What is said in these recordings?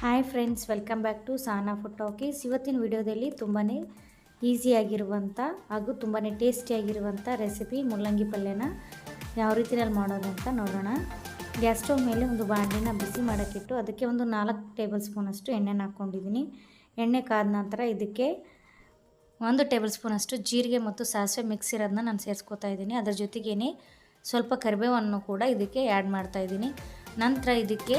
Hi friends, welcome back to Sana food talkies. ಇವತ್ತಿನ ವಿಡಿಯೋದಲ್ಲಿ ತುಂಬಾ ಈಸಿಯಾಗಿರುವಂಥ ಹಾಗೂ ತುಂಬಾ ಟೇಸ್ಟಿಯಾಗಿರುವಂಥ ರೆಸಿಪಿ ಮುಲ್ಲಂಗಿ ಪಲ್ಯನ ಯಾವ ರೀತಿಯಲ್ಲಿ ಮಾಡೋದು ಅಂತ ನೋಡೋಣ. ಗ್ಯಾಸ್ ಸ್ಟವ್ ಮೇಲೆ ಒಂದು ಬಾಣಲಿನ ಬಿಸಿ ಮಾಡೋಕ್ಕಿಟ್ಟು ಅದಕ್ಕೆ ಒಂದು 4 ಟೇಬಲ್ ಸ್ಪೂನಷ್ಟು ಎಣ್ಣೆನ ಹಾಕ್ಕೊಂಡಿದ್ದೀನಿ. ಎಣ್ಣೆ ಕಾದ ನಂತರ ಇದಕ್ಕೆ 1 ಟೇಬಲ್ ಸ್ಪೂನಷ್ಟು ಜೀರಿಗೆ ಮತ್ತು ಸಾಸಿವೆ ಮಿಕ್ಸ್ ಇರೋದನ್ನ ನಾನು ಸೇರಿಸ್ಕೊತಾ ಇದ್ದೀನಿ. ಅದರ ಜೊತೆಗೇ ಸ್ವಲ್ಪ ಕರಿಬೇವನ್ನು ಕೂಡ ಇದಕ್ಕೆ ಆ್ಯಡ್ ಮಾಡ್ತಾಯಿದ್ದೀನಿ. ನಂತರ ಇದಕ್ಕೆ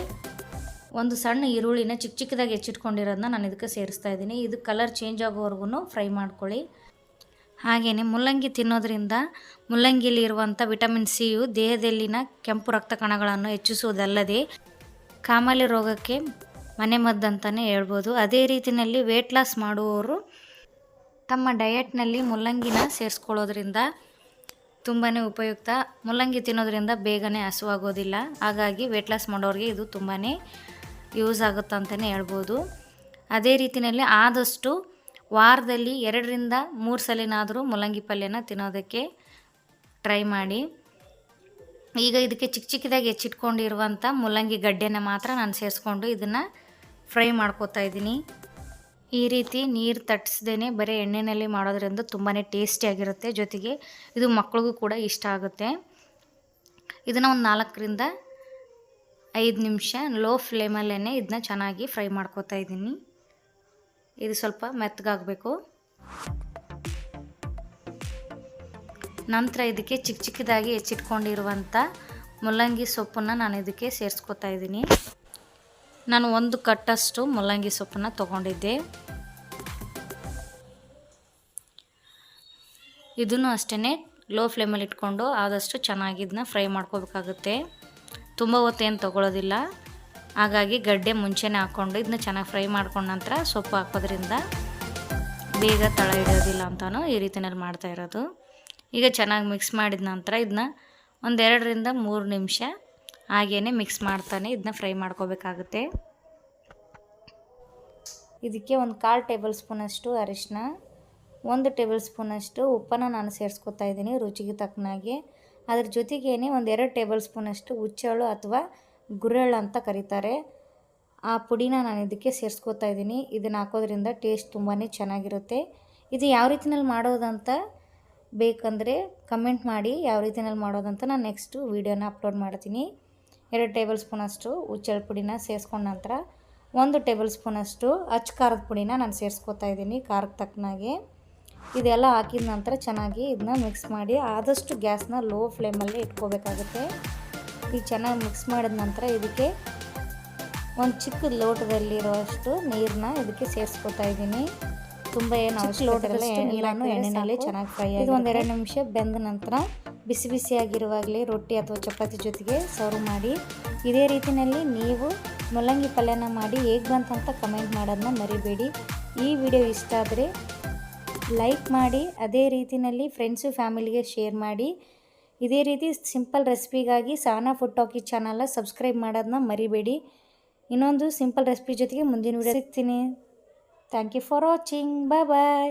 ಒಂದು ಸಣ್ಣ ಈರುಳ್ಳಿನ ಚಿಕ್ಕದಾಗಿ ಹೆಚ್ಚಿಟ್ಕೊಂಡಿರೋದನ್ನ ನಾನು ಇದಕ್ಕೆ ಸೇರಿಸ್ತಾ ಇದ್ದೀನಿ. ಇದು ಕಲರ್ ಚೇಂಜ್ ಆಗೋವರೆಗೂ ಫ್ರೈ ಮಾಡ್ಕೊಳ್ಳಿ. ಹಾಗೆಯೇ ಮುಲ್ಲಂಗಿ ತಿನ್ನೋದ್ರಿಂದ ಮುಲ್ಲಂಗಿಲಿ ಇರುವಂಥ ವಿಟಮಿನ್ ಸಿಯು ದೇಹದಲ್ಲಿನ ಕೆಂಪು ರಕ್ತ ಕಣಗಳನ್ನು ಹೆಚ್ಚಿಸುವುದಲ್ಲದೆ ಕಾಮಾಲೆ ರೋಗಕ್ಕೆ ಮನೆಮದ್ದಂತಲೇ ಹೇಳ್ಬೋದು. ಅದೇ ರೀತಿಯಲ್ಲಿ ವೆಯ್ಟ್ ಲಾಸ್ ಮಾಡುವವರು ತಮ್ಮ ಡಯಟ್ನಲ್ಲಿ ಮುಲ್ಲಂಗಿನ ಸೇರಿಸ್ಕೊಳ್ಳೋದ್ರಿಂದ ತುಂಬಾ ಉಪಯುಕ್ತ. ಮುಲ್ಲಂಗಿ ತಿನ್ನೋದ್ರಿಂದ ಬೇಗನೆ ಹಸುವಾಗೋದಿಲ್ಲ. ಹಾಗಾಗಿ ವೆಯ್ಟ್ ಲಾಸ್ ಮಾಡೋರಿಗೆ ಇದು ತುಂಬಾ ಯೂಸ್ ಆಗುತ್ತೆ ಅಂತಲೇ ಹೇಳ್ಬೋದು. ಅದೇ ರೀತಿಯಲ್ಲಿ ಆದಷ್ಟು ವಾರದಲ್ಲಿ 2ರಿಂದ 3 ಸಲನಾದರೂ ಮುಲ್ಲಂಗಿ ಪಲ್ಯನ ತಿನ್ನೋದಕ್ಕೆ ಟ್ರೈ ಮಾಡಿ. ಈಗ ಇದಕ್ಕೆ ಚಿಕ್ಕದಾಗಿ ಹೆಚ್ಚಿಟ್ಕೊಂಡಿರುವಂಥ ಮುಲ್ಲಂಗಿ ಗಡ್ಡೆನ ಮಾತ್ರ ನಾನು ಸೇರಿಸ್ಕೊಂಡು ಇದನ್ನು ಫ್ರೈ ಮಾಡ್ಕೋತಾ ಇದ್ದೀನಿ. ಈ ರೀತಿ ನೀರು ತಟ್ಟಿಸ್ದೇ ಬರೀ ಎಣ್ಣೆಯಲ್ಲಿ ಮಾಡೋದ್ರಿಂದ ತುಂಬಾ ಟೇಸ್ಟಿಯಾಗಿರುತ್ತೆ. ಜೊತೆಗೆ ಇದು ಮಕ್ಕಳಿಗೂ ಕೂಡ ಇಷ್ಟ ಆಗುತ್ತೆ. ಇದನ್ನು ಒಂದು 4ರಿಂದ 5 ನಿಮಿಷ ಲೋ ಫ್ಲೇಮಲ್ಲೇ ಇದನ್ನ ಚೆನ್ನಾಗಿ ಫ್ರೈ ಮಾಡ್ಕೋತಾ ಇದ್ದೀನಿ. ಇದು ಸ್ವಲ್ಪ ಮೆತ್ತಗಾಗಬೇಕು. ನಂತರ ಇದಕ್ಕೆ ಚಿಕ್ಕದಾಗಿ ಹೆಚ್ಚಿಟ್ಕೊಂಡಿರುವಂಥ ಮುಲ್ಲಂಗಿ ಸೊಪ್ಪನ್ನು ನಾನು ಇದಕ್ಕೆ ಸೇರಿಸ್ಕೊತಾ ಇದ್ದೀನಿ. ನಾನು 1 ಕಟ್ಟಷ್ಟು ಮುಲ್ಲಂಗಿ ಸೊಪ್ಪನ್ನು ತೊಗೊಂಡಿದ್ದೆ. ಇದನ್ನು ಅಷ್ಟೇ ಲೋ ಫ್ಲೇಮಲ್ಲಿ ಇಟ್ಕೊಂಡು ಆದಷ್ಟು ಚೆನ್ನಾಗಿ ಇದನ್ನ ಫ್ರೈ ಮಾಡ್ಕೋಬೇಕಾಗುತ್ತೆ. ತುಂಬ ಹೊತ್ತೇನು ತೊಗೊಳ್ಳೋದಿಲ್ಲ. ಹಾಗಾಗಿ ಗಡ್ಡೆ ಮುಂಚೆನೇ ಹಾಕ್ಕೊಂಡು ಇದನ್ನ ಚೆನ್ನಾಗಿ ಫ್ರೈ ಮಾಡ್ಕೊಂಡ ನಂತರ ಸೊಪ್ಪು ಹಾಕೋದ್ರಿಂದ ಬೇಗ ತಳ ಹಿಡಿಯೋದಿಲ್ಲ ಅಂತಲೂ ಈ ರೀತಿಯಲ್ಲಿ ಮಾಡ್ತಾ ಇರೋದು. ಈಗ ಚೆನ್ನಾಗಿ ಮಿಕ್ಸ್ ಮಾಡಿದ ನಂತರ ಇದನ್ನ ಒಂದು 2ರಿಂದ 3 ನಿಮಿಷ ಹಾಗೇ ಮಿಕ್ಸ್ ಮಾಡ್ತಾನೆ ಇದನ್ನ ಫ್ರೈ ಮಾಡ್ಕೋಬೇಕಾಗುತ್ತೆ. ಇದಕ್ಕೆ ಒಂದು 1/4 ಟೇಬಲ್ ಸ್ಪೂನಷ್ಟು ಅರಿಶಿನ, 1 ಟೇಬಲ್ ಸ್ಪೂನಷ್ಟು ಉಪ್ಪನ್ನು ನಾನು ಸೇರಿಸ್ಕೊತಾ ಇದ್ದೀನಿ ರುಚಿಗೆ ತಕ್ಕನಾಗೆ. ಅದ್ರ ಜೊತೆಗೇ ಒಂದು 2 ಟೇಬಲ್ ಸ್ಪೂನಷ್ಟು ಹುಚ್ಚೆಳ್ಳು ಅಥವಾ ಗುರೆಳ್ಳು ಅಂತ ಕರೀತಾರೆ, ಆ ಪುಡಿನ ನಾನು ಇದಕ್ಕೆ ಸೇರಿಸ್ಕೊತಾ ಇದ್ದೀನಿ. ಇದನ್ನು ಹಾಕೋದ್ರಿಂದ ಟೇಸ್ಟ್ ತುಂಬಾ ಚೆನ್ನಾಗಿರುತ್ತೆ. ಇದು ಯಾವ ರೀತಿಯಲ್ಲಿ ಮಾಡೋದಂತ ಬೇಕಂದರೆ ಕಮೆಂಟ್ ಮಾಡಿ. ಯಾವ ರೀತಿಯಲ್ಲಿ ಮಾಡೋದಂತ ನಾನು ನೆಕ್ಸ್ಟು ವೀಡಿಯೋನ ಅಪ್ಲೋಡ್ ಮಾಡ್ತೀನಿ. 2 ಟೇಬಲ್ ಸ್ಪೂನಷ್ಟು ಹುಚ್ಚೆಳ್ಳು ಪುಡಿನ ಸೇರಿಸ್ಕೊಂಡ ನಂತರ 1 ಟೇಬಲ್ ಸ್ಪೂನಷ್ಟು ಅಚ್ಚ ಖಾರದ ಪುಡಿನ ನಾನು ಸೇರಿಸ್ಕೊತಾ ಇದ್ದೀನಿ ಖಾರಕ್ಕೆ ತಕ್ಕನಾಗೆ. ಇದೆಲ್ಲ ಹಾಕಿದ ನಂತರ ಚೆನ್ನಾಗಿ ಇದನ್ನ ಮಿಕ್ಸ್ ಮಾಡಿ ಆದಷ್ಟು ಗ್ಯಾಸ್ನ ಲೋ ಫ್ಲೇಮಲ್ಲೇ ಇಟ್ಕೋಬೇಕಾಗುತ್ತೆ. ಈಗ ಚೆನ್ನಾಗಿ ಮಿಕ್ಸ್ ಮಾಡಿದ ನಂತರ ಇದಕ್ಕೆ ಒಂದು ಚಿಕ್ಕ ಲೋಟದಲ್ಲಿರುವಷ್ಟು ನೀರನ್ನ ಇದಕ್ಕೆ ಸೇರಿಸ್ಕೊತಾ ಇದ್ದೀನಿ. ತುಂಬ ಏನು ಲೋಟದಷ್ಟು ನೀರನ್ನು ಎಣ್ಣೆಯಲ್ಲಿ ಚೆನ್ನಾಗಿ ಫ್ರೈ ಆಗಿ ಒಂದು 2 ನಿಮಿಷ ಬೆಂದ ನಂತರ ಬಿಸಿ ಬಿಸಿಯಾಗಿರುವಾಗಲೇ ರೊಟ್ಟಿ ಅಥವಾ ಚಪಾತಿ ಜೊತೆಗೆ ಸರ್ವ್ ಮಾಡಿ. ಇದೇ ರೀತಿಯಲ್ಲಿ ನೀವು ಮುಲ್ಲಂಗಿ ಪಲ್ಯನ ಮಾಡಿ ಹೇಗೆ ಬಂತಂತ ಕಮೆಂಟ್ ಮಾಡೋದನ್ನ ಮರಿಬೇಡಿ. ಈ ವಿಡಿಯೋ ಇಷ್ಟ ಆದರೆ ಲೈಕ್ ಮಾಡಿ, ಅದೇ ರೀತಿಯಲ್ಲಿ ಫ್ರೆಂಡ್ಸು ಫ್ಯಾಮಿಲಿಗೆ ಶೇರ್ ಮಾಡಿ. ಇದೇ ರೀತಿ ಸಿಂಪಲ್ ರೆಸಿಪಿಗಾಗಿ ಸಾನಾ ಫುಡ್ ಟಾಕೀಸ್ ಚಾನಲ್ನ ಸಬ್ಸ್ಕ್ರೈಬ್ ಮಾಡೋದನ್ನ ಮರಿಬೇಡಿ. ಇನ್ನೊಂದು ಸಿಂಪಲ್ ರೆಸಿಪಿ ಜೊತೆಗೆ ಮುಂದಿನ ವಿಡಿಯೋ ಸಿಗ್ತೀನಿ. Thank you for watching. Bye.